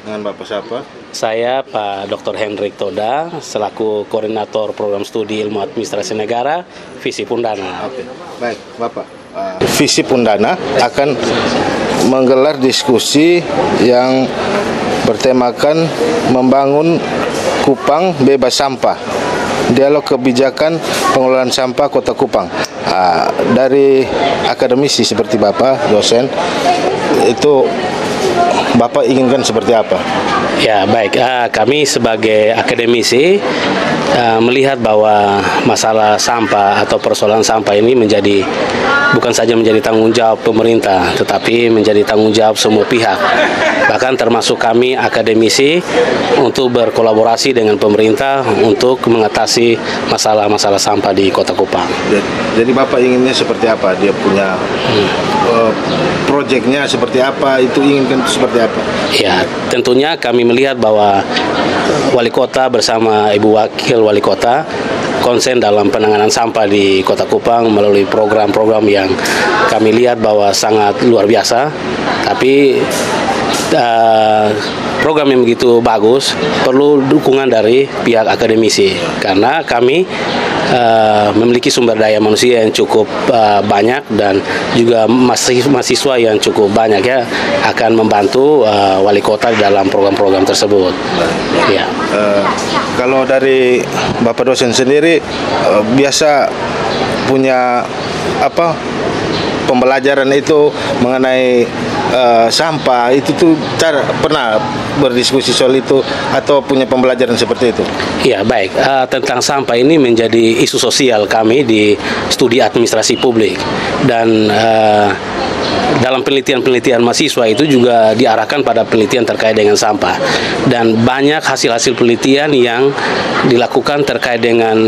Dengan Bapak siapa? Saya Pak Dr. Hendrik Toda, selaku Koordinator Program Studi Ilmu Administrasi Negara, Visi Pundana. Oke, baik Bapak. Visi Pundana akan menggelar diskusi yang bertemakan membangun Kupang bebas sampah. Dialog kebijakan pengelolaan sampah Kota Kupang. Dari akademisi seperti Bapak, dosen, itu Bapak inginkan seperti apa? Ya baik, kami sebagai akademisi melihat bahwa masalah sampah atau persoalan sampah ini bukan saja menjadi tanggung jawab pemerintah, tetapi menjadi tanggung jawab semua pihak. Bahkan termasuk kami akademisi untuk berkolaborasi dengan pemerintah untuk mengatasi masalah-masalah sampah di Kota Kupang. Jadi Bapak inginnya seperti apa? Dia punya proyeknya seperti apa? Itu inginkan seperti apa? Ya, tentunya kami melihat bahwa Wali Kota bersama Ibu Wakil Wali Kota konsen dalam penanganan sampah di Kota Kupang melalui program-program yang kami lihat bahwa sangat luar biasa. Tapi program yang begitu bagus perlu dukungan dari pihak akademisi, karena kami memiliki sumber daya manusia yang cukup banyak dan juga mahasiswa yang cukup banyak ya, akan membantu wali kota dalam program-program tersebut. Ya. Kalau dari Bapak dosen sendiri biasa punya pembelajaran itu mengenai sampah itu tuh pernah berdiskusi soal itu atau punya pembelajaran seperti itu? Ya baik, tentang sampah ini menjadi isu sosial kami di studi administrasi publik, dan dalam penelitian-penelitian mahasiswa itu juga diarahkan pada penelitian terkait dengan sampah, dan banyak hasil-hasil penelitian yang dilakukan terkait dengan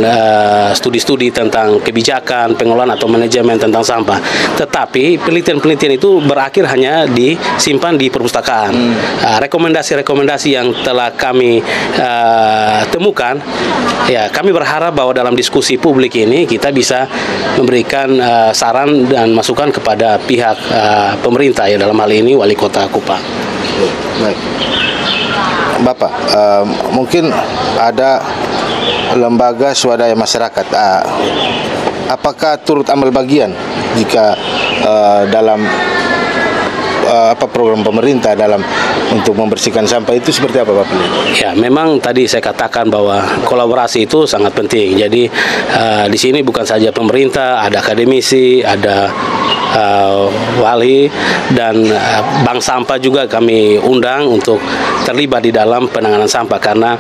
studi-studi tentang kebijakan, pengelolaan atau manajemen tentang sampah. Tetapi penelitian-penelitian itu berakhir hanya disimpan di perpustakaan. Rekomendasi-rekomendasi yang telah kami temukan, ya kami berharap bahwa dalam diskusi publik ini kita bisa memberikan saran dan masukan kepada pihak pemerintah, ya dalam hal ini Wali Kota Kupang. Baik. Bapak, mungkin ada lembaga swadaya masyarakat. Apakah turut ambil bagian jika dalam program pemerintah dalam untuk membersihkan sampah itu seperti apa Bapak? Ya, memang tadi saya katakan bahwa kolaborasi itu sangat penting. Jadi di sini bukan saja pemerintah, ada akademisi, ada wali, dan bank sampah juga kami undang untuk terlibat di dalam penanganan sampah, karena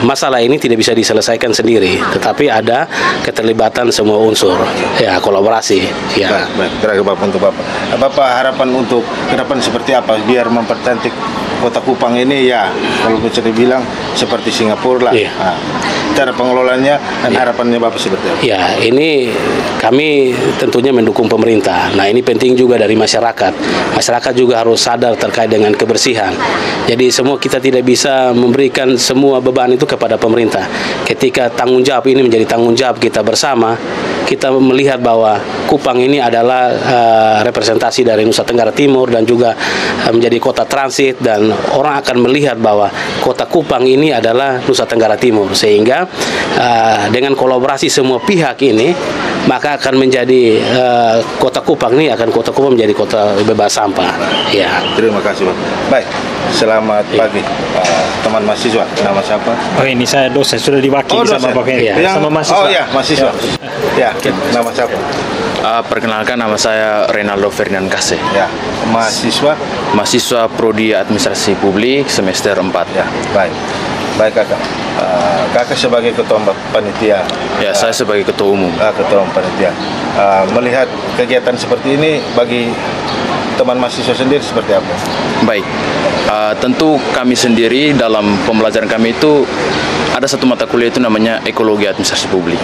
masalah ini tidak bisa diselesaikan sendiri, tetapi ada keterlibatan semua unsur, ya kolaborasi. Ya. Baik, terakhir Bapak untuk Bapak. Bapak harapan untuk ke depan seperti apa biar mempercantik Kota Kupang ini, ya kalau bisa dibilang seperti Singapura lah. Iya. Cara pengelolaannya dan harapannya Bapak seperti apa? Ya, ini kami tentunya mendukung pemerintah. Nah, ini penting juga dari masyarakat. Masyarakat juga harus sadar terkait dengan kebersihan. Jadi semua kita tidak bisa memberikan semua beban itu kepada pemerintah. Ketika tanggung jawab ini menjadi tanggung jawab kita bersama, kita melihat bahwa Kupang ini adalah representasi dari Nusa Tenggara Timur dan juga menjadi kota transit, dan orang akan melihat bahwa Kota Kupang ini adalah Nusa Tenggara Timur, sehingga dengan kolaborasi semua pihak ini maka akan menjadi Kota Kupang ini menjadi kota bebas sampah. Ya. Terima kasih Pak. Baik, selamat pagi teman mahasiswa. Nama siapa? Oh, ini saya dosen, sudah diwakili sama Bapak Heri. Ya. Sama mahasiswa. Oh ya, mahasiswa. Ya, nama siapa? Perkenalkan, nama saya Renaldo Ferdinand Kase. Ya, mahasiswa Prodi Administrasi Publik semester 4. Ya, baik. Baik Kakak. Kakak sebagai ketua panitia. Ya, saya sebagai ketua umum. Ketua panitia. Melihat kegiatan seperti ini bagi teman mahasiswa sendiri seperti apa? Baik. Tentu kami sendiri dalam pembelajaran kami itu ada satu mata kuliah itu namanya Ekologi Administrasi Publik,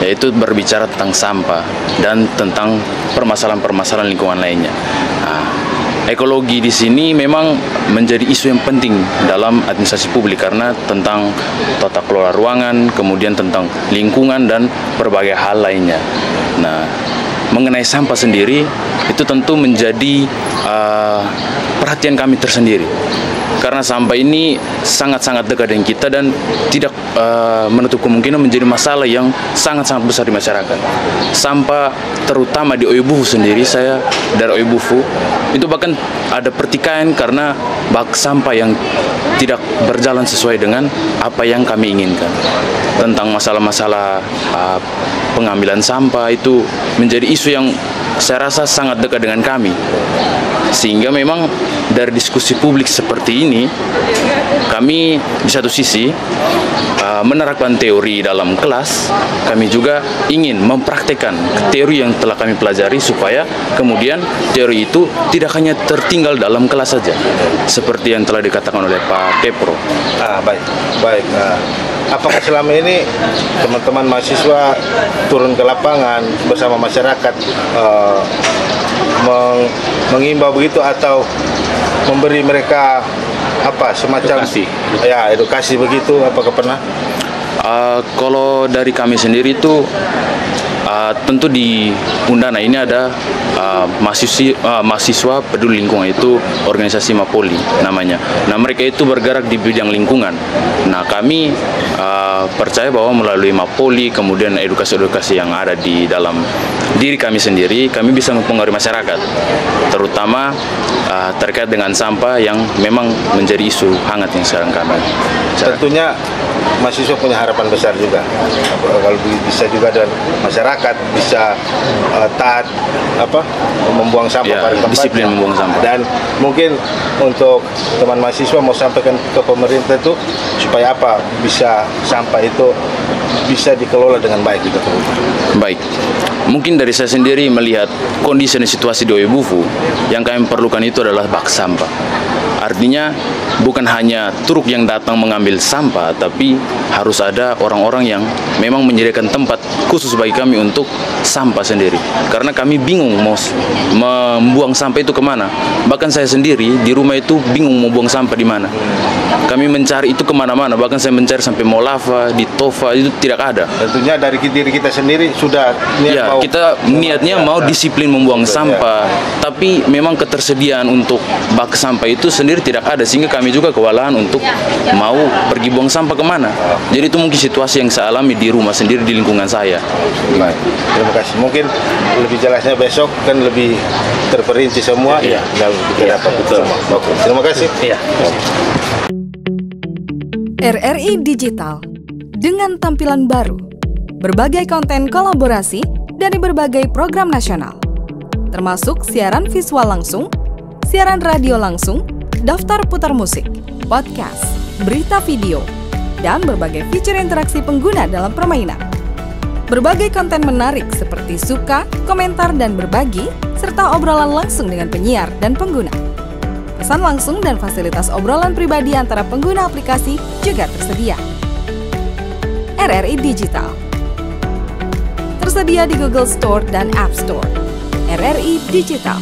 yaitu berbicara tentang sampah dan tentang permasalahan-permasalahan lingkungan lainnya. Ekologi di sini memang menjadi isu yang penting dalam administrasi publik karena tentang tata kelola ruangan, kemudian tentang lingkungan dan berbagai hal lainnya. Nah, mengenai sampah sendiri itu tentu menjadi perhatian kami tersendiri. karena sampah ini sangat-sangat dekat dengan kita dan tidak menutup kemungkinan menjadi masalah yang sangat-sangat besar di masyarakat. Sampah terutama di Oebufu sendiri, saya dari Oebufu, itu bahkan ada pertikaian karena bak sampah yang tidak berjalan sesuai dengan apa yang kami inginkan. Tentang masalah-masalah pengambilan sampah itu menjadi isu yang saya rasa sangat dekat dengan kami. Sehingga memang dari diskusi publik seperti ini, kami di satu sisi menerapkan teori dalam kelas, kami juga ingin mempraktekkan teori yang telah kami pelajari supaya kemudian teori itu tidak hanya tertinggal dalam kelas saja, seperti yang telah dikatakan oleh Pak Kepro. Baik. Apakah selama ini teman-teman mahasiswa turun ke lapangan bersama masyarakat mengimbau begitu atau memberi mereka semacam edukasi begitu? Apakah pernah? Kalau dari kami sendiri itu tentu di Undana ini ada mahasiswa peduli lingkungan, itu organisasi Mapoli namanya. Nah, mereka itu bergerak di bidang lingkungan. Nah, kami percaya bahwa melalui Mapoli, kemudian edukasi-edukasi yang ada di dalam diri kami sendiri, kami bisa mempengaruhi masyarakat, terutama terkait dengan sampah yang memang menjadi isu hangat yang sekarang kami. Tentunya mahasiswa punya harapan besar juga, kalau bisa juga dan masyarakat bisa taat membuang sampah pada tempatnya, disiplin membuang sampah. Dan mungkin untuk teman mahasiswa mau sampaikan ke pemerintah itu supaya bisa sampah itu bisa dikelola dengan baik gitu. Baik, mungkin dari saya sendiri melihat kondisi dan situasi di Oebufu, yang kami perlukan itu adalah bak sampah. Artinya bukan hanya truk yang datang mengambil sampah, tapi harus ada orang-orang yang memang menyediakan tempat khusus bagi kami untuk sampah sendiri. Karena kami bingung mau membuang sampah itu kemana. Bahkan saya sendiri di rumah itu bingung mau buang sampah di mana. Kami mencari itu kemana-mana, bahkan saya mencari sampai Molava, di Tova, itu tidak ada. Tentunya dari diri kita sendiri sudah kita niatnya mau disiplin membuang sampah, tapi memang ketersediaan untuk bak sampah itu sendiri tidak ada, sehingga kami juga kewalahan untuk mau pergi buang sampah kemana. Jadi itu mungkin situasi yang saya alami di rumah sendiri, di lingkungan saya. Baik, terima kasih. Mungkin lebih jelasnya besok kan lebih terperinci semua. Iya. Kita dapat semua. Oke, terima kasih. Iya. RRI Digital dengan tampilan baru, berbagai konten kolaborasi dari berbagai program nasional, termasuk siaran visual langsung, siaran radio langsung, daftar putar musik, podcast, berita video, dan berbagai fitur interaksi pengguna dalam permainan. Berbagai konten menarik seperti suka, komentar, dan berbagi, serta obrolan langsung dengan penyiar dan pengguna. Pesan langsung dan fasilitas obrolan pribadi antara pengguna aplikasi juga tersedia. RRI Digital tersedia di Google Store dan App Store. RRI Digital.